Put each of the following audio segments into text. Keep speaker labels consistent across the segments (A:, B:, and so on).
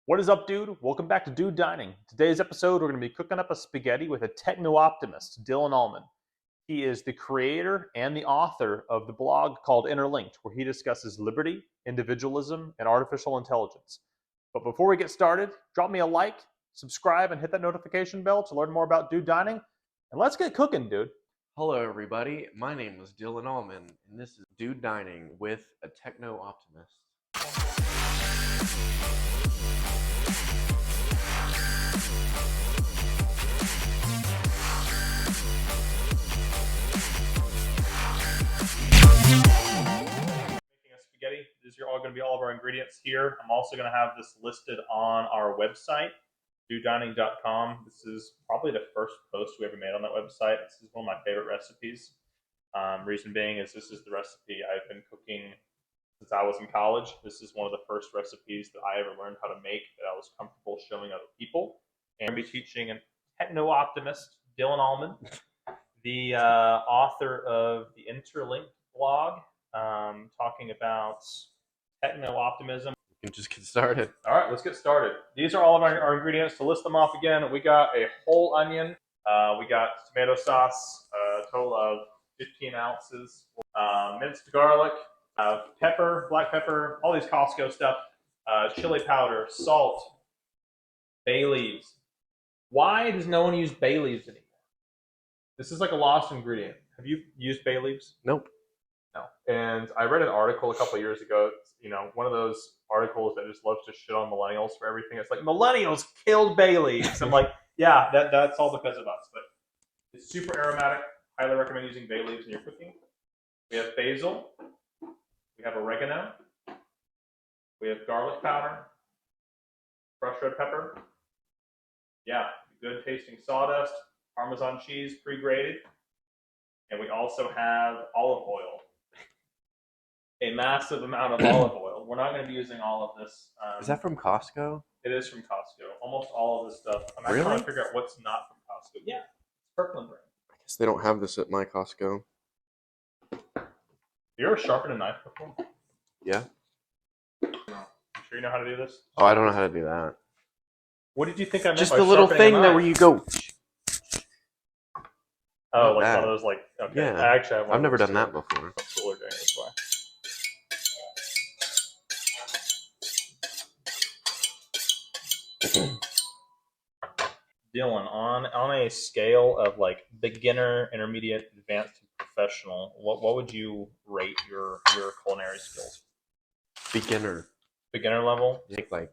A: What is up, dude? Welcome back to Dude Dining. Today's episode, we're going to be cooking up a spaghetti with a techno-optimist, Dylan Allman. He is the creator and the author of the blog called Interlinked, where he discusses liberty, individualism, and artificial intelligence. But before we get started, drop me a like, subscribe, and hit that notification bell to learn more about Dude Dining. And let's get cooking, dude.
B: Hello, everybody. My name is Dylan Allman, and this is Dude Dining with a Techno-Optimist.
A: Spaghetti. These are all going to be all of our ingredients here. I'm also going to have this listed on our website, dodining.com. This is probably the first post we ever made on that website. This is one of my favorite recipes. Reason being is this is the recipe I've been cooking since I was in college. This is one of the first recipes that I ever learned how to make that I was comfortable showing other people. And I'll be teaching a techno-optimist, Dylan Allman, the author of the Interlinked blog, talking about techno-optimism.
B: We can just get started.
A: All right, let's get started. These are all of our ingredients. To list them off again, we got a whole onion. We got tomato sauce, a total of 15 ounces. Minced garlic, pepper, black pepper, all these Costco stuff, chili powder, salt, bay leaves. Why does no one use bay leaves anymore? This is like a lost ingredient. Have you used bay leaves?
B: Nope.
A: No. And I read an article a couple of years ago, one of those articles that just loves to shit on millennials for everything. It's like, millennials killed bay leaves. I'm like, yeah, that's all because of us. But it's super aromatic. Highly recommend using bay leaves in your cooking. We have basil. We have oregano. We have garlic powder. Crushed red pepper. Yeah, good tasting sawdust. Parmesan cheese, pre-grated. And we also have olive oil. A massive amount of olive oil. We're not going to be using all of this.
B: Is that from Costco?
A: It is from Costco. Almost all of this stuff. I'm actually
B: Really?
A: trying to figure out what's not from Costco. Yeah, it's Kirkland brand.
B: I guess they don't have this at my Costco.
A: You ever sharpened a knife before?
B: Yeah.
A: No. You sure you know how to do this?
B: Oh, I don't know how to do that.
A: What did you think I meant
B: Just
A: by
B: the little
A: sharpening a
B: thing
A: knife?
B: that where you go.
A: Oh, like
B: that.
A: one of those, like, okay.
B: Yeah.
A: I actually have one
B: I've never
A: of those
B: done
A: too.
B: that before.
A: That's what we're doing this way. Dylan, on a scale of like beginner, intermediate, advanced, and professional, what would you rate your culinary skills?
B: Beginner.
A: Beginner level?
B: Make like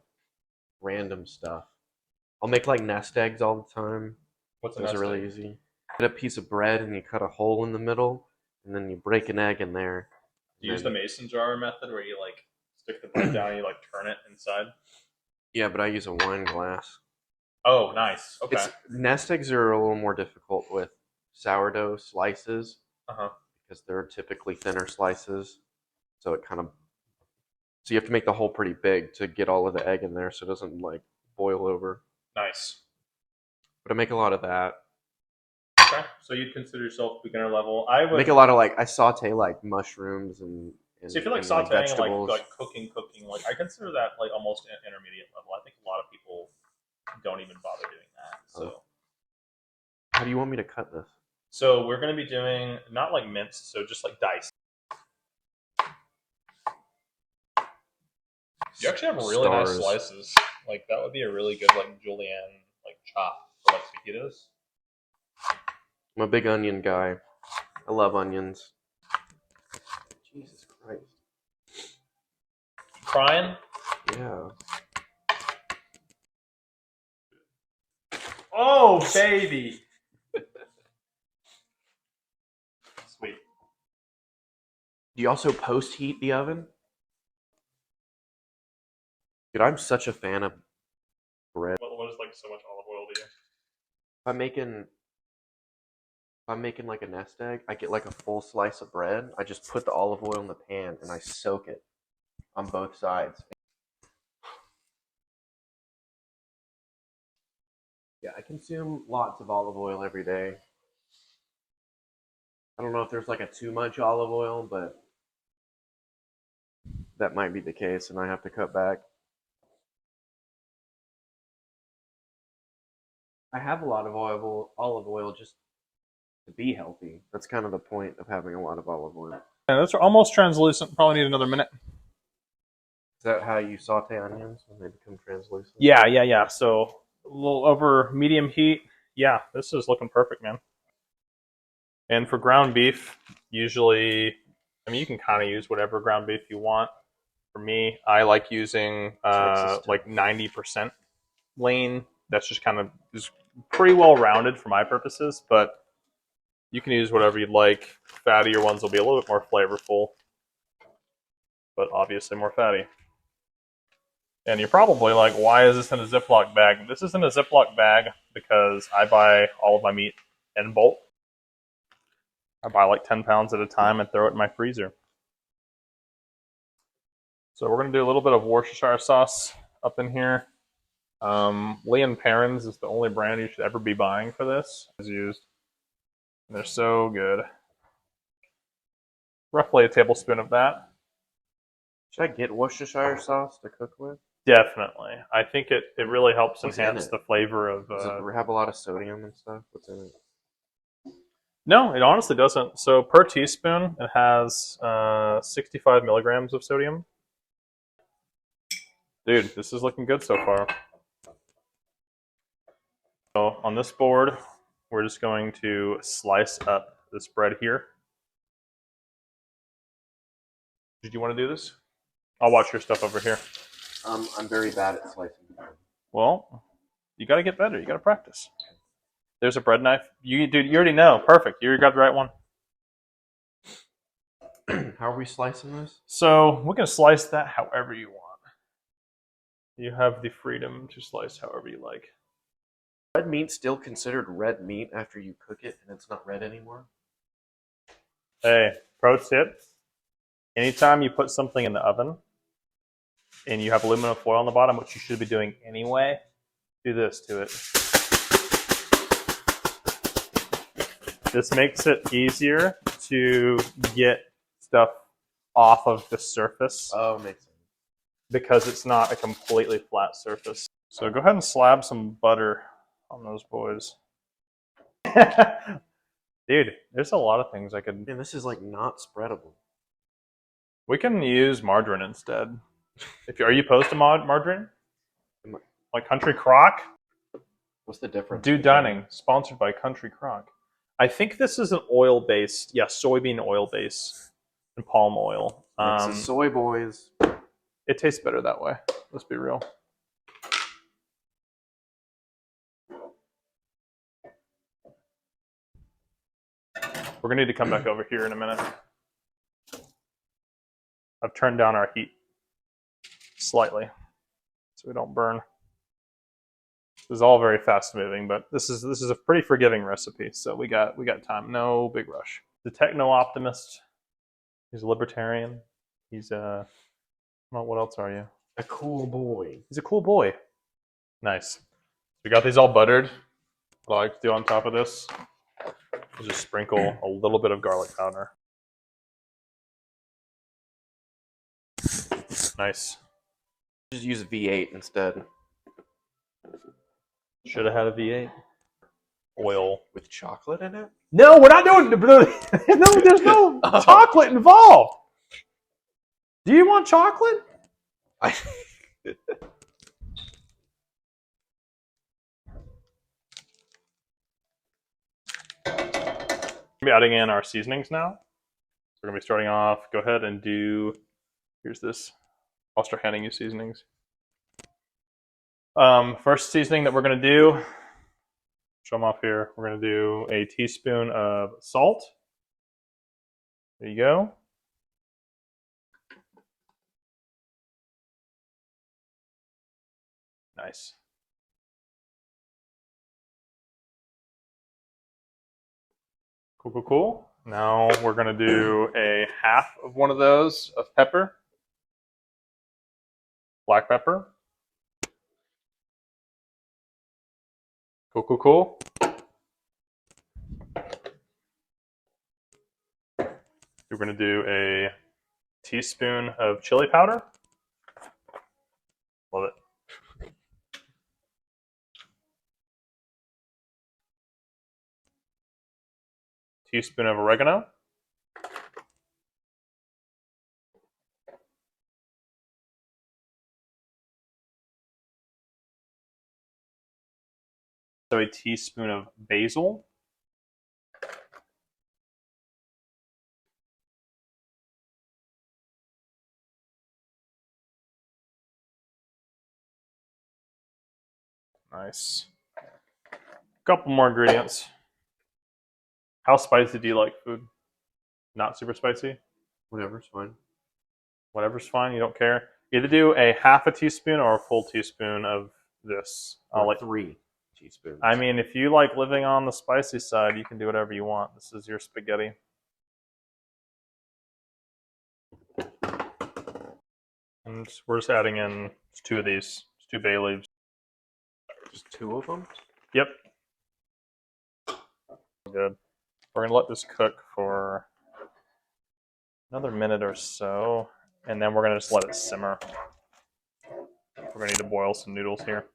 B: random stuff. I'll make like nest eggs all the time.
A: What's a
B: Those
A: nest
B: are really
A: egg?
B: easy. Get a piece of bread and you cut a hole in the middle, and then you break an egg in there.
A: Do you use the mason jar method where you like stick the bread down and you like turn it inside?
B: Yeah, but I use a wine glass.
A: Oh, nice. Okay.
B: Nest eggs are a little more difficult with sourdough slices
A: Uh-huh.
B: because they're typically thinner slices. So you have to make the hole pretty big to get all of the egg in there so it doesn't like boil over.
A: Nice.
B: But I make a lot of that.
A: Okay. So you'd consider yourself beginner level. I would
B: Make a lot of I saute like mushrooms and
A: so if you like
B: and,
A: sauteing,
B: vegetables.
A: like cooking, like I consider that like almost intermediate level. I think a lot of people don't even bother doing that. So
B: How do you want me to cut this?
A: So we're going to be doing not like minced, so just like dice. You actually have really nice slices. Like that would be a really good like julienne like chop for like fajitas.
B: I'm a big onion guy. I love onions. Jesus Christ.
A: Crying?
B: Yeah.
A: Oh baby. Sweet.
B: Do you also post heat the oven? Dude, I'm such a fan of bread.
A: What is like so much olive oil to you?
B: If I'm making like a nest egg, I get like a full slice of bread. I just put the olive oil in the pan and I soak it on both sides. Yeah, I consume lots of olive oil every day. I don't know if there's like a too much olive oil, but that might be the case and I have to cut back. I have a lot of olive oil just to be healthy. That's kind of the point of having a lot of olive oil.
A: And those are almost translucent. Probably need another minute.
B: Is that how you saute onions when they become translucent?
A: Yeah. So a little over medium heat. Yeah, this is looking perfect, man. And for ground beef, usually, I mean, you can kind of use whatever ground beef you want. For me, I like using like 90% lean. That's just kind of is pretty well rounded for my purposes, but you can use whatever you'd like. Fattier ones will be a little bit more flavorful, but obviously more fatty. And you're probably like, why is this in a Ziploc bag? This is in a Ziploc bag because I buy all of my meat in bulk. I buy like 10 pounds at a time and throw it in my freezer. So we're going to do a little bit of Worcestershire sauce up in here. Lee & Perrins is the only brand you should ever be buying for this. It's used. And they're so good. Roughly a tablespoon of that.
B: Should I get Worcestershire sauce to cook with?
A: Definitely. I think it really helps
B: What's in
A: enhance
B: it?
A: the flavor of...
B: Does it have a lot of sodium and stuff? What's in it?
A: No, it honestly doesn't. So per teaspoon, it has 65 milligrams of sodium. Dude, this is looking good so far. So on this board, we're just going to slice up this bread here. Did you want to do this? I'll watch your stuff over here.
B: I'm very bad at slicing bread.
A: Well, you got to get better. You got to practice. There's a bread knife. Dude, you already know. Perfect. You got the right one.
B: How are we slicing this?
A: So we're going to slice that however you want. You have the freedom to slice however you like.
B: Red meat still considered red meat after you cook it and it's not red anymore?
A: Hey, pro tip. Anytime you put something in the oven and you have aluminum foil on the bottom, which you should be doing anyway, do this to it. This makes it easier to get stuff off of the surface.
B: Oh, makes sense.
A: Because it's not a completely flat surface. So go ahead and slab some butter on those boys. Dude, there's a lot of things I could...
B: Man, this is like not spreadable.
A: We can use margarine instead. Are you opposed to margarine? Like Country Crock?
B: What's the difference?
A: Dude Dining, sponsored by Country Crock. I think this is an oil-based, soybean oil base and palm oil.
B: It's the soy boys.
A: It tastes better that way. Let's be real. We're going to need to come back over here in a minute. I've turned down our heat slightly so we don't burn. This is all very fast moving, but this is a pretty forgiving recipe, so we got time. No big rush. The Techno-Optimist. He's a libertarian. He's well, what else are you?
B: A cool boy.
A: He's a cool boy. Nice. We got these all buttered. What I like to do on top of this is just sprinkle a little bit of garlic powder. Nice.
B: Just use a V8 instead.
A: Should have had a V8. Oil.
B: With chocolate in it?
A: No, we're not doing no, there's no chocolate involved. Do you want chocolate? We're adding in our seasonings now. We're going to be starting off. Go ahead and do, here's this. I'll start handing you seasonings. First seasoning that we're going to do, show them off here. We're going to do a teaspoon of salt. There you go. Nice. Cool. Now we're going to do a half of one of those of pepper. Black pepper. Cool. We're going to do a teaspoon of chili powder. Love it. teaspoon of oregano. So a teaspoon of basil. Nice. Couple more ingredients. How spicy do you like food? Not super spicy?
B: Whatever's fine.
A: Whatever's fine, you don't care. Either do a half a teaspoon or a full teaspoon of this.
B: Or 3 teaspoons.
A: I mean, if you like living on the spicy side, you can do whatever you want. This is your spaghetti. And we're just adding in 2 of these, 2 bay leaves.
B: Just 2 of them?
A: Yep. Good. We're gonna let this cook for another minute or so, and then we're gonna just let it simmer. We're gonna need to boil some noodles here.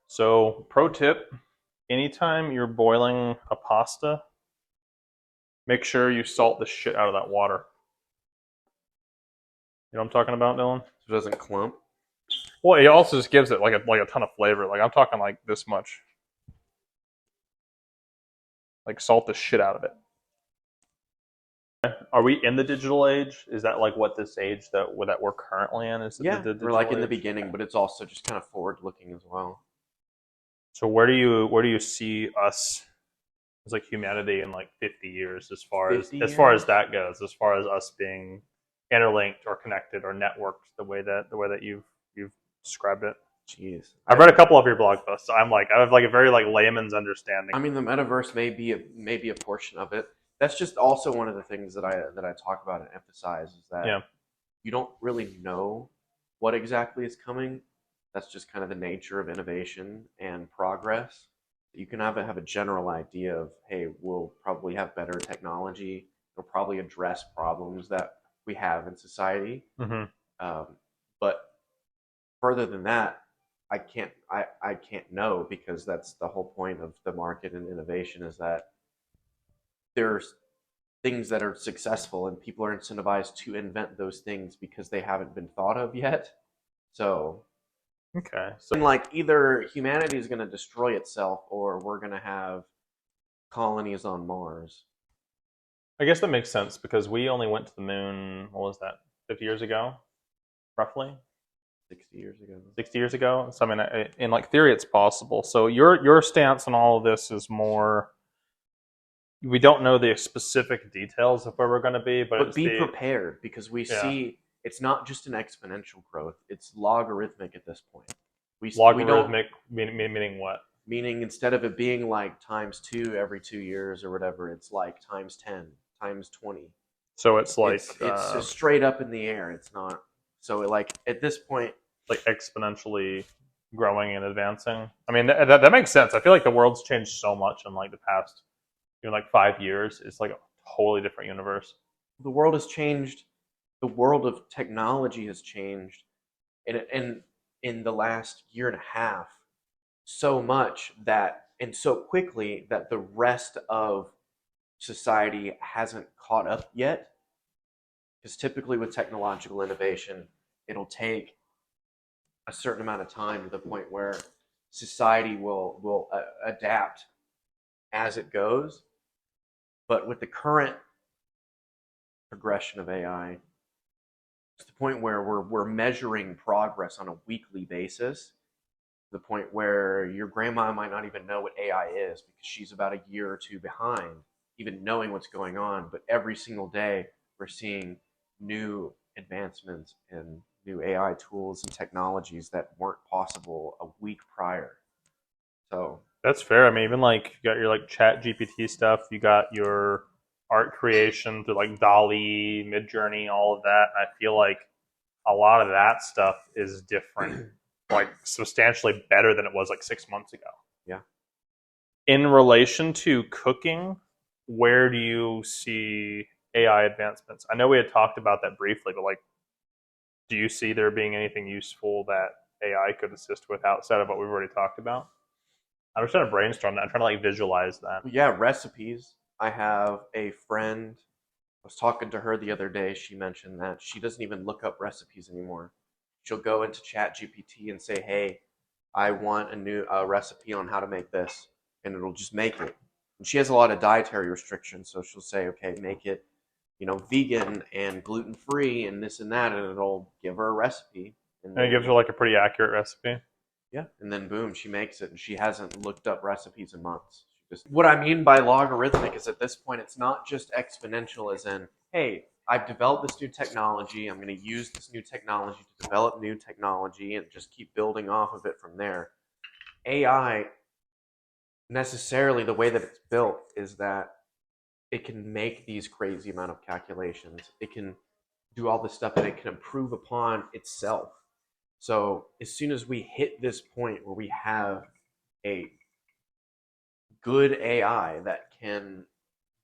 A: So, pro tip, anytime you're boiling a pasta, make sure you salt the shit out of that water. You know what I'm talking about, Dylan?
B: So it doesn't clump?
A: Well, it also just gives it like a ton of flavor. Like, I'm talking like this much. Like, salt the shit out of it. Are we in the digital age? Is that like what this age that we're currently in? Is
B: Yeah,
A: the
B: we're like in the
A: age?
B: beginning, but it's also just kind of forward-looking as well.
A: So where do you see us as like humanity in like 50 years as far as that goes, as far as us being interlinked or connected or networked the way that you've described it?
B: Jeez,
A: I've read a couple of your blog posts. I have like a very like layman's understanding.
B: I mean, the metaverse may be a portion of it. That's just also one of the things that I talk about and emphasize is that you don't really know what exactly is coming. That's just kind of the nature of innovation and progress. You can have a general idea of, hey, we'll probably have better technology. It'll probably address problems that we have in society.
A: Mm-hmm.
B: But further than that, I can't know, because that's the whole point of the market and innovation, is that there's things that are successful and people are incentivized to invent those things because they haven't been thought of yet. So,
A: okay. So,
B: like, either humanity is going to destroy itself or we're going to have colonies on Mars.
A: I guess that makes sense because we only went to the moon, what was that, 50 years ago, roughly?
B: 60 years ago.
A: 60 years ago. So I mean, in like theory, it's possible. So your stance on all of this is more. We don't know the specific details of where we're going to be, but
B: be prepared, because we see it's not just an exponential growth; it's logarithmic at this point.
A: Logarithmic meaning what?
B: Meaning instead of it being like times 2 every 2 years or whatever, it's like times 10, times 20.
A: So it's like
B: it's just straight up in the air. It's not. So like at this point,
A: like exponentially growing and advancing. I mean, that makes sense. I feel like the world's changed so much in like the past, like 5 years. It's like a totally different universe.
B: The world has changed. The world of technology has changed, in the last year and a half, so much that, and so quickly, that the rest of society hasn't caught up yet. Because typically with technological innovation, it'll take a certain amount of time to the point where society will adapt as it goes. But with the current progression of AI, to the point where we're measuring progress on a weekly basis, to the point where your grandma might not even know what AI is because she's about a year or 2 behind even knowing what's going on. But every single day we're seeing new advancements and new AI tools and technologies that weren't possible a week prior. So
A: that's fair. I mean, even like you got your like Chat GPT stuff, you got your art creation through like Dali, Midjourney, all of that. I feel like a lot of that stuff is different, like substantially better than it was like 6 months ago.
B: Yeah.
A: In relation to cooking, where do you see AI advancements? I know we had talked about that briefly, but like, do you see there being anything useful that AI could assist with outside of what we've already talked about? I'm just trying to brainstorm that. I'm trying to like visualize that.
B: Yeah, recipes. I have a friend. I was talking to her the other day. She mentioned that she doesn't even look up recipes anymore. She'll go into ChatGPT and say, "Hey, I want a new recipe on how to make this," and it'll just make it. And she has a lot of dietary restrictions, so she'll say, "Okay, make it, vegan and gluten free and this and that," and it'll give her a recipe.
A: And it gives her like a pretty accurate recipe.
B: Yeah, and then boom, she makes it, and she hasn't looked up recipes in months. What I mean by logarithmic is at this point, it's not just exponential as in, hey, I've developed this new technology, I'm going to use this new technology to develop new technology and just keep building off of it from there. AI, necessarily the way that it's built is that it can make these crazy amount of calculations. It can do all this stuff and it can improve upon itself. So as soon as we hit this point where we have a good AI that can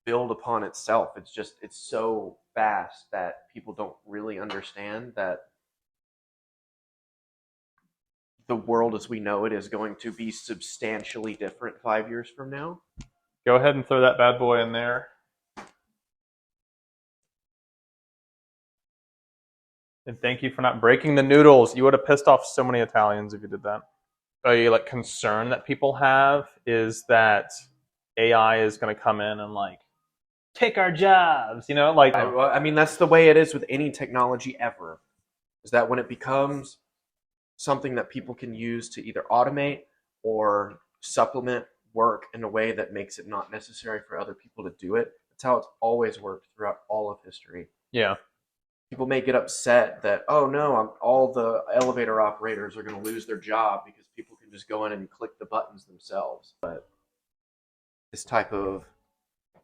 B: build upon itself, it's so fast that people don't really understand that the world as we know it is going to be substantially different 5 years from now.
A: Go ahead and throw that bad boy in there. And thank you for not breaking the noodles. You would have pissed off so many Italians if you did that. A like concern that people have is that AI is going to come in and like take our jobs, like
B: I mean, that's the way it is with any technology ever, is that when it becomes something that people can use to either automate or supplement work in a way that makes it not necessary for other people to do it. That's how it's always worked throughout all of history.
A: Yeah.
B: People may get upset that, oh no, all the elevator operators are going to lose their job because people can just go in and click the buttons themselves. But this type of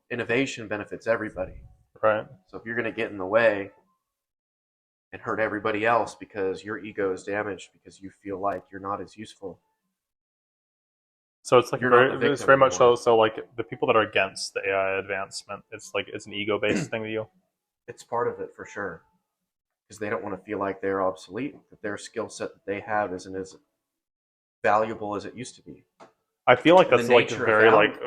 B: innovation benefits everybody.
A: Right.
B: So if you're going to get in the way and hurt everybody else because your ego is damaged because you feel like you're not as useful.
A: So it's like it's very much
B: anymore.
A: so like the people that are against the AI advancement, it's like it's an ego-based thing to you.
B: It's part of it for sure. Because they don't want to feel like they're obsolete, that their skill set that they have isn't as valuable as it used to be.
A: I feel like that's like a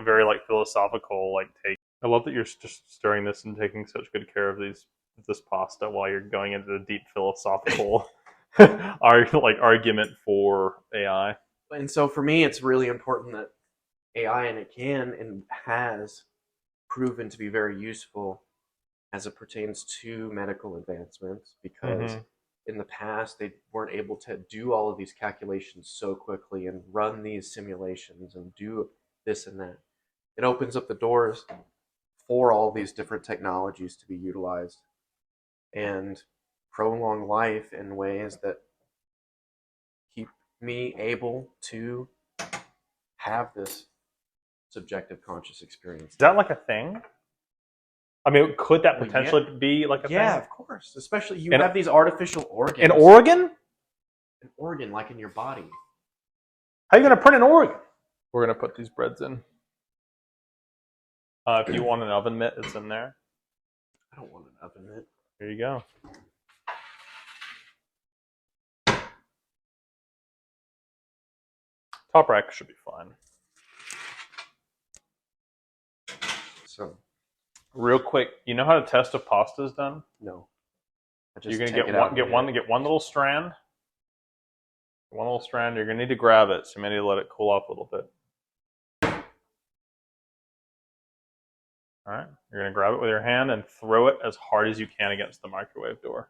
A: very philosophical like take. I love that you're just stirring this and taking such good care of this pasta while you're going into the deep philosophical argument for AI.
B: And so for me, it's really important that AI, and it can and has proven to be very useful as it pertains to medical advancements, because in the past they weren't able to do all of these calculations so quickly and run these simulations and do this and that. It opens up the doors for all these different technologies to be utilized and prolong life in ways that keep me able to have this subjective conscious experience.
A: Is that like a thing? I mean, could that potentially be like a thing?
B: Yeah, of course. Especially you have these artificial organs.
A: An organ?
B: An organ like in your body.
A: How are you going to print an organ? We're going to put these breads in. If you want an oven mitt, it's in there.
B: I don't want an oven mitt.
A: Here you go. Top rack should be fine.
B: So,
A: real quick, you know how to test if pasta is done?
B: No.
A: You're gonna get one little strand. One little strand. You're gonna need to grab it, so you may need to let it cool off a little bit. All right, you're gonna grab it with your hand and throw it as hard as you can against the microwave door.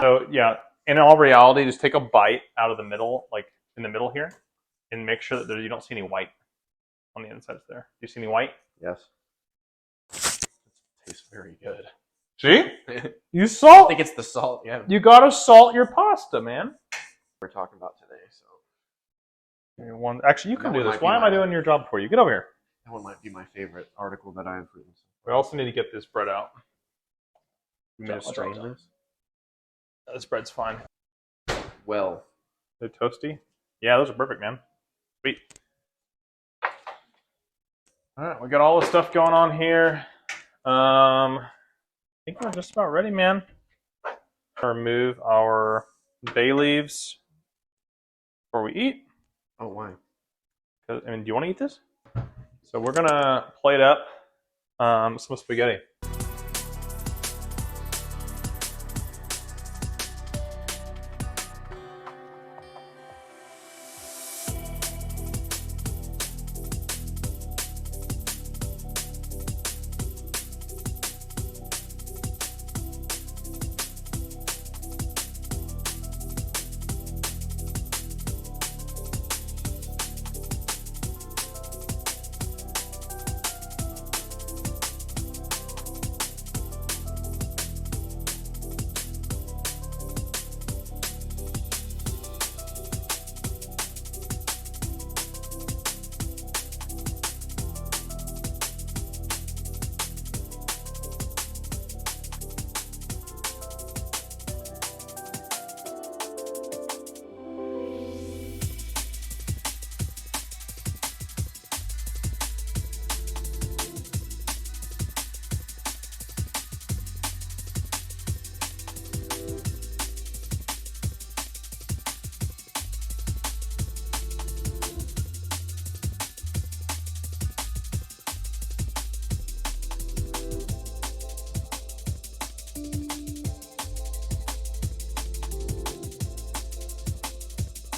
A: So yeah, in all reality, just take a bite out of the middle, like in the middle here, and make sure that you don't see any white on the insides there. Do you see any white?
B: Yes. It tastes very good.
A: See? You salt.
B: I think it's the salt, yeah.
A: You gotta salt your pasta, man.
B: We're talking about today, so.
A: Actually, you can do this. Why am I doing your job for you? Get over here.
B: That one might be my favorite article that I've written.
A: We also need to get this bread out.
B: You may strain this?
A: This bread's fine.
B: Well.
A: They're toasty? Yeah, those are perfect, man. Sweet. Alright, we got all the stuff going on here. I think we're just about ready, man. Remove our bay leaves before we eat.
B: Oh, why?
A: I mean, do you want to eat this? So we're gonna plate up some spaghetti.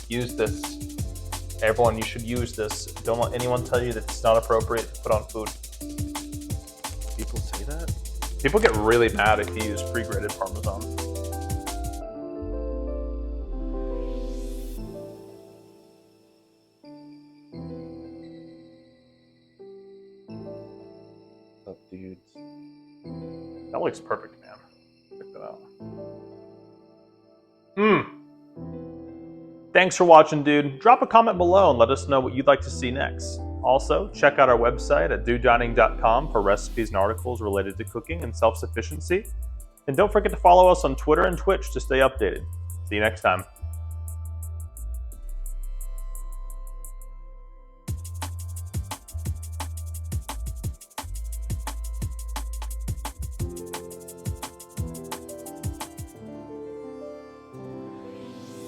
A: Use this. Everyone, you should use this. Don't let anyone tell you that it's not appropriate to put on food.
B: People say that?
A: People get really mad if you use pre-grated Parmesan.
B: What's up, dudes?
A: That looks perfect, man. Check that out. Thanks for watching, dude. Drop a comment below and let us know what you'd like to see next. Also, check out our website at dudedining.com for recipes and articles related to cooking and self-sufficiency. And don't forget to follow us on Twitter and Twitch to stay updated. See you next time.